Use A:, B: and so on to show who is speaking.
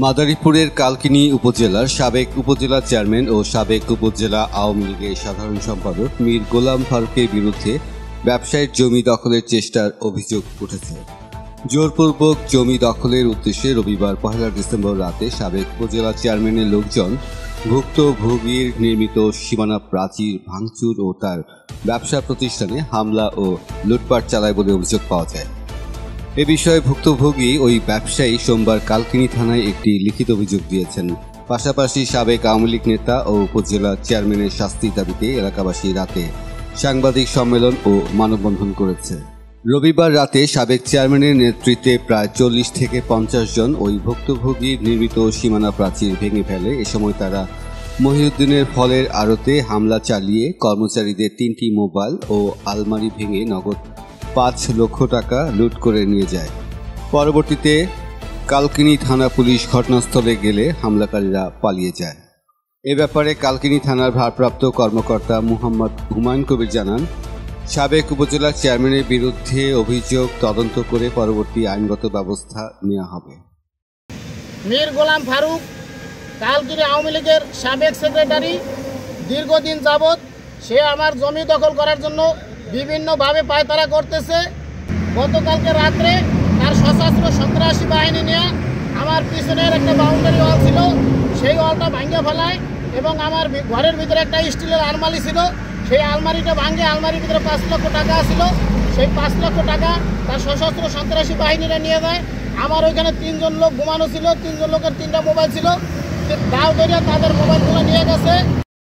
A: মাদারীপুরের কালকিনি উপজেলার সাবেক উপজেলা চেয়ারম্যান ও সাবেক উপজেলা আওয়ামী লীগের সাধারণ সম্পাদক মীর গোলাম ফারুকের বিরুদ্ধে ব্যবসায়িক জমি দখলের চেষ্টার অভিযোগ উঠেছে। জোরপূর্বক জমি দখলের উদ্দেশ্যে রবিবার 1 ডিসেম্বর রাতে সাবেক উপজেলা চেয়ারম্যানের লোকজন ভুক্তভোগীর নির্মিত সীমানা প্রাচীর ভাঙচুর ও তার ব্যবসা প্রতিষ্ঠানে হামলা ও লুটপাট চালায় বলে অভিযোগ পাওয়া যায়। এ বিষয়ে ভুক্তভোগী ওই ব্যবসায়ী সোমবার কালকিনি থানায় একটি লিখিত অভিযোগ দিয়েছেন। পাশাপাশি সাবেক আওয়ামী লীগ নেতা ও উপজেলা চেয়ারম্যানের শাস্তির দাবিতে এলাকাবাসী রাতে সাংবাদিক সম্মেলন ও মানববন্ধন করেছে। রবিবার রাতে সাবেক চেয়ারম্যানের নেতৃত্বে প্রায় 40 থেকে 50 জন ওই ভুক্তভোগীর নির্মিত সীমানা প্রাচীর ভেঙে ফেলে। এ সময় তারা মহিউদ্দিনের ফলের আড়তে হামলা চালিয়ে কর্মচারীদের 3টি মোবাইল ও আলমারি ভেঙে নগদ 5 লক্ষ টাকা লুট করে নিয়ে যায়। পরবর্তীতে কালকিনি থানা পুলিশ ঘটনাস্থলে গেলে হামলাকারীরা পালিয়ে যায়। এ ব্যাপারে কালকিনি থানার ভারপ্রাপ্ত কর্মকর্তা মুহাম্মদ হুমায়ুন কবির জানান, সাবেক উপজেলা চেয়ারম্যানের বিরুদ্ধে অভিযোগ তদন্ত করে পরবর্তী আইনগত ব্যবস্থা নেওয়া হবে।
B: মীর গোলাম ফারুক কালকিনি আওয়ামী লীগের সাবেক সেক্রেটারি। দীর্ঘদিন যাবৎ সে আমার জমি দখল করার জন্য বিভিন্নভাবে পায়তারা করতেছে। গতকালকে রাত্রে তার সশস্ত্র সন্ত্রাসী বাহিনী নিয়ে আমার পিছনের একটা বাউন্ডারি ওয়াল ছিল, সেই ওয়ালটা ভাঙে ফেলায় এবং আমার ঘরের ভিতরে একটা স্টিলের আলমারি ছিল, সেই আলমারিটা ভাঙে আলমারির ভিতরে 5 লক্ষ টাকা ছিল। সেই 5 লক্ষ টাকা তার সশস্ত্র সন্ত্রাসী বাহিনীরা নিয়ে যায়। আমার ওইখানে 3 জন লোক ঘুমানো ছিল, 3 জন লোকের 3টা মোবাইল ছিল, দাও ধরে তাদের মোবাইলগুলো